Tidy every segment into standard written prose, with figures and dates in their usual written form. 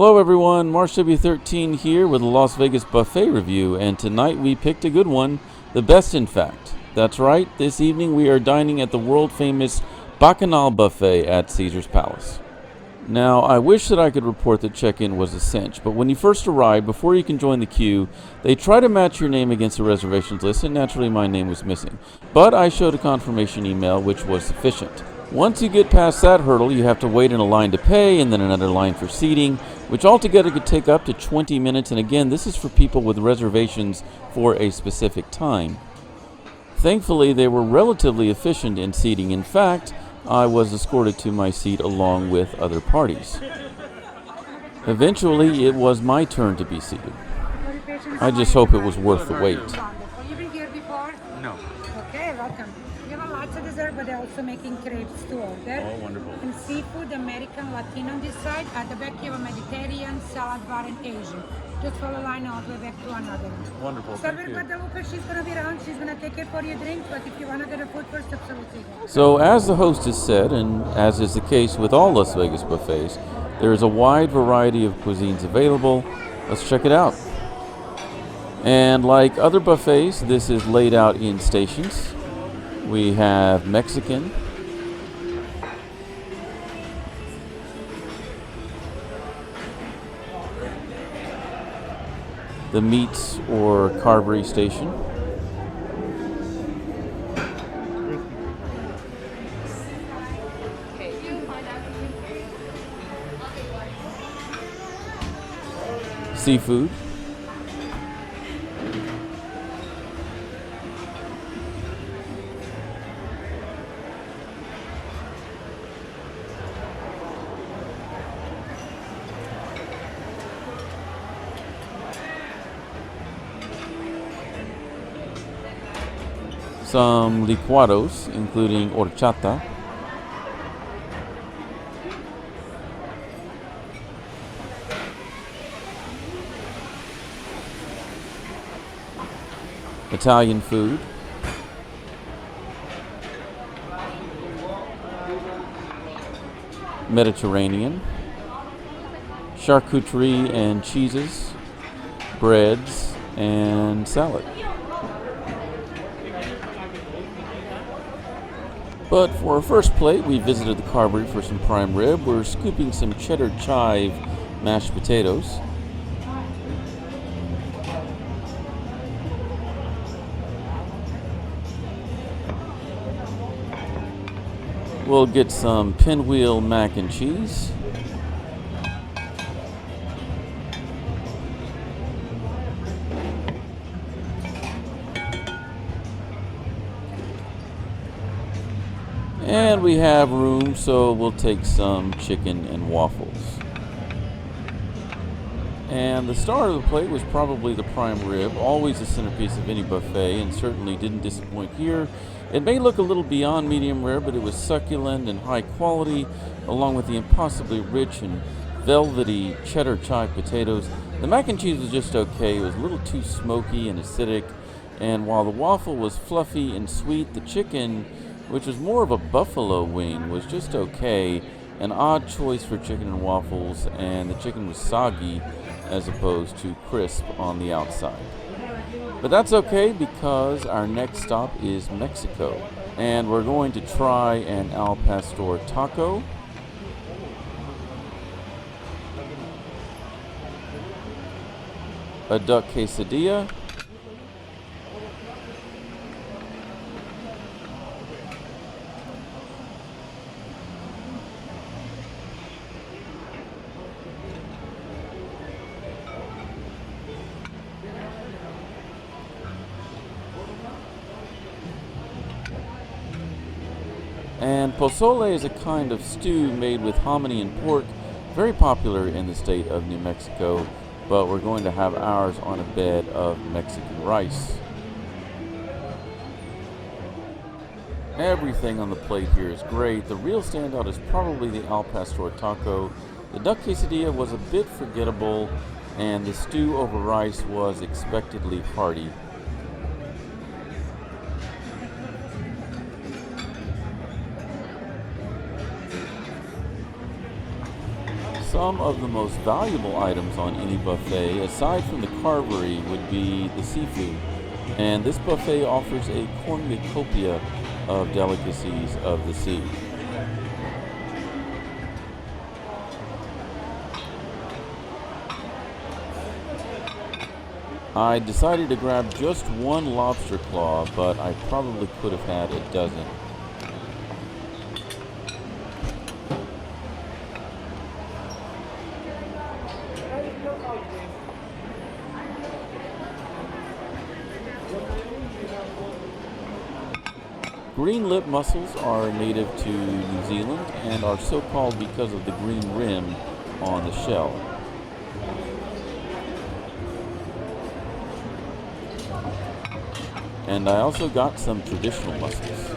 Hello everyone, March W13 here with a Las Vegas buffet review, and tonight we picked a good one, the best in fact. That's right, this evening we are dining at the world famous Bacchanal buffet at Caesar's Palace. Now, I wish that I could report that check-in was a cinch, but when you first arrive, before you can join the queue, they try to match your name against the reservations list, and naturally my name was missing. But I showed a confirmation email, which was sufficient. Once you get past that hurdle, you have to wait in a line to pay, and then another line for seating, which altogether could take up to 20 minutes, and again, this is for people with reservations for a specific time. Thankfully, they were relatively efficient in seating. In fact, I was escorted to my seat along with other parties. Eventually, it was my turn to be seated. I just hope it was worth the wait. You've been here before? No. Okay, welcome. You have a lot of dessert, but they're also making crepes to order. Oh, wonderful. And seafood, American, Latino on this side. At the back, you have a Mediterranean, salad bar, and Asian. Just follow the line all the way back to another one. Wonderful. Server Thank you. Guadalupe, she's going to be around. She's going to take care for your drink, but if you want to get a food first, absolutely. So, as the hostess said, and as is the case with all Las Vegas buffets, there is a wide variety of cuisines available. Let's check it out. And like other buffets, this is laid out in stations. We have Mexican, the meats or carvery station, seafood, some licuados, including horchata, Italian food, Mediterranean, charcuterie and cheeses, breads, and salad. But for our first plate, we visited the carvery for some prime rib. We're scooping some cheddar chive mashed potatoes. We'll get some pinwheel mac and cheese. And we have room, so we'll take some chicken and waffles. And the star of the plate was probably the prime rib, always the centerpiece of any buffet, and certainly didn't disappoint here. It may look a little beyond medium rare, but it was succulent and high quality, along with the impossibly rich and velvety cheddar chive potatoes. The mac and cheese was just okay. It was a little too smoky and acidic, and while the waffle was fluffy and sweet, the chicken, which was more of a buffalo wing, was just okay. An odd choice for chicken and waffles, and the chicken was soggy as opposed to crisp on the outside. But that's okay, because our next stop is Mexico, and we're going to try an al pastor taco, a duck quesadilla, and pozole is a kind of stew made with hominy and pork, very popular in the state of New Mexico, but we're going to have ours on a bed of Mexican rice. Everything on the plate here is great. The real standout is probably the al pastor taco. The duck quesadilla was a bit forgettable, and the stew over rice was expectedly hearty. Some of the most valuable items on any buffet, aside from the carvery, would be the seafood. And this buffet offers a cornucopia of delicacies of the sea. I decided to grab just one lobster claw, but I probably could have had a dozen. Green lip mussels are native to New Zealand and are so called because of the green rim on the shell. And I also got some traditional mussels.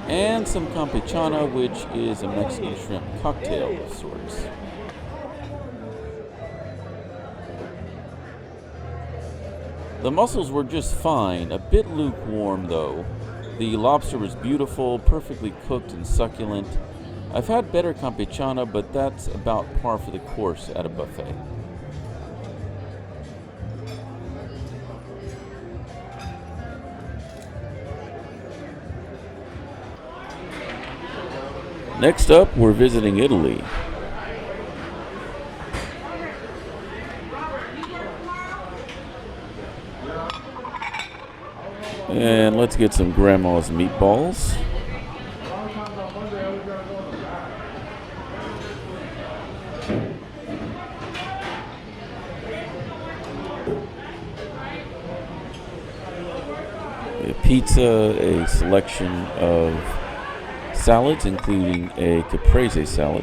And some campechana, which is a Mexican shrimp cocktail of sorts. The mussels were just fine, a bit lukewarm though. The lobster was beautiful, perfectly cooked and succulent. I've had better campechana, but that's about par for the course at a buffet. Next up, we're visiting Italy. And let's get some grandma's meatballs. A pizza, a selection of salads, including a caprese salad.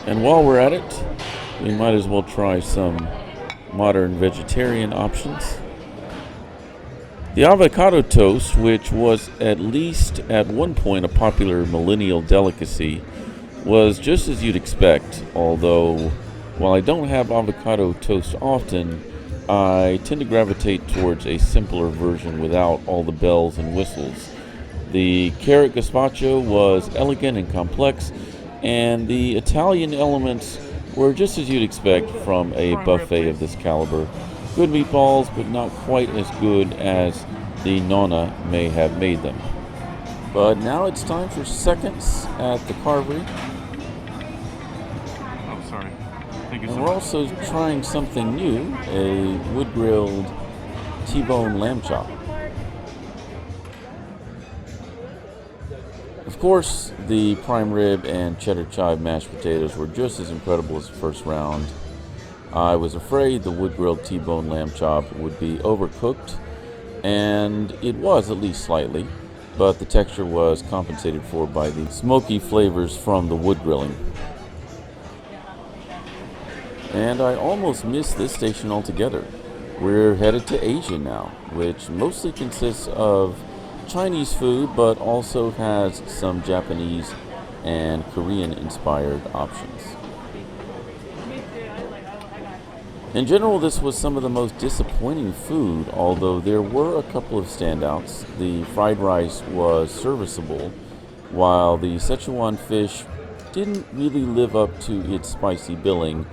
And while we're at it, we might as well try some modern vegetarian options. The avocado toast, which was at least at one point a popular millennial delicacy, was just as you'd expect, although while I don't have avocado toast often, I tend to gravitate towards a simpler version without all the bells and whistles. The carrot gazpacho was elegant and complex, and the Italian elements were just as you'd expect from a buffet of this caliber. Good meatballs, but not quite as good as the Nonna may have made them. But now it's time for seconds at the carvery. Oh, sorry. Thank you so And much. we're also trying something new, a wood-grilled T-bone lamb chop. Of course, the prime rib and cheddar chive mashed potatoes were just as incredible as the first round. I was afraid the wood-grilled T-bone lamb chop would be overcooked, and it was at least slightly, but the texture was compensated for by the smoky flavors from the wood grilling. And I almost missed this station altogether. We're headed to Asia now, which mostly consists of Chinese food, but also has some Japanese and Korean-inspired options. In general, this was some of the most disappointing food, although there were a couple of standouts. The fried rice was serviceable, while the Szechuan fish didn't really live up to its spicy billing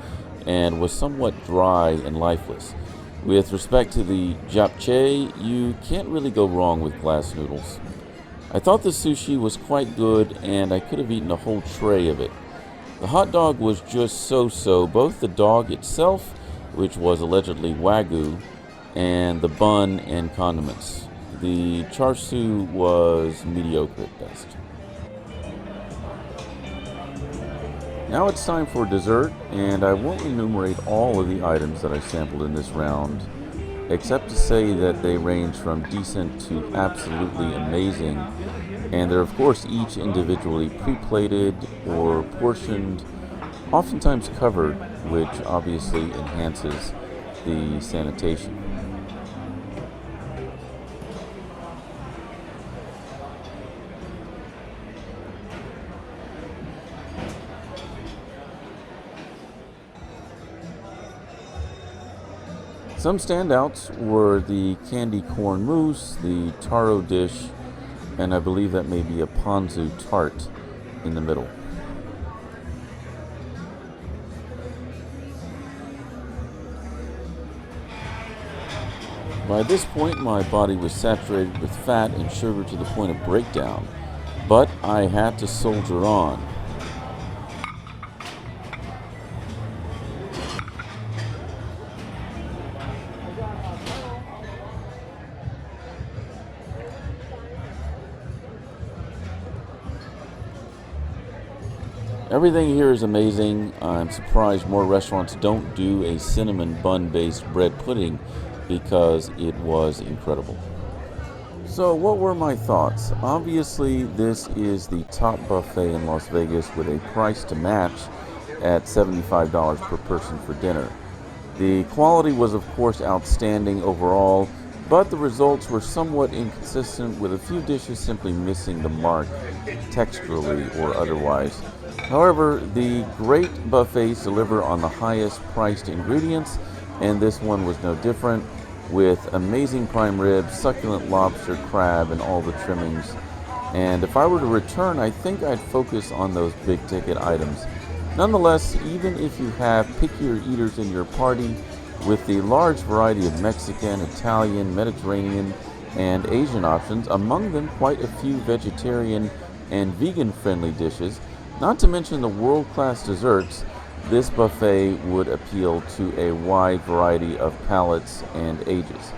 and was somewhat dry and lifeless. With respect to the japchae, you can't really go wrong with glass noodles. I thought the sushi was quite good, and I could have eaten a whole tray of it. The hot dog was just so-so, both the dog itself, which was allegedly Wagyu, and the bun and condiments. The char siu was mediocre at best. Now it's time for dessert, and I won't enumerate all of the items that I sampled in this round, except to say that they range from decent to absolutely amazing. And they're, of course, each individually pre-plated or portioned, oftentimes covered, which obviously enhances the sanitation. Some standouts were the candy corn mousse, the taro dish, and I believe that may be a ponzu tart in the middle. By this point, my body was saturated with fat and sugar to the point of breakdown, but I had to soldier on. Everything here is amazing. I'm surprised more restaurants don't do a cinnamon bun-based bread pudding because it was incredible. So what were my thoughts? Obviously, this is the top buffet in Las Vegas with a price to match at $75 per person for dinner. The quality was, of course, outstanding overall, but the results were somewhat inconsistent, with a few dishes simply missing the mark texturally or otherwise. However, the great buffets deliver on the highest priced ingredients, and this one was no different, with amazing prime rib, succulent lobster, crab, and all the trimmings. And if I were to return, I think I'd focus on those big ticket items. Nonetheless, even if you have pickier eaters in your party, with the large variety of Mexican, Italian, Mediterranean, and Asian options, among them quite a few vegetarian and vegan-friendly dishes, not to mention the world-class desserts, this buffet would appeal to a wide variety of palates and ages.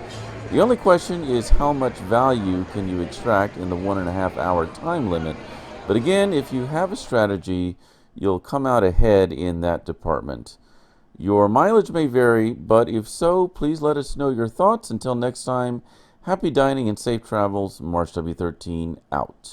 The only question is, how much value can you extract in the 1.5 hour time limit? But again, if you have a strategy, you'll come out ahead in that department. Your mileage may vary, but if so, please let us know your thoughts. Until next time, happy dining and safe travels. March W13 out.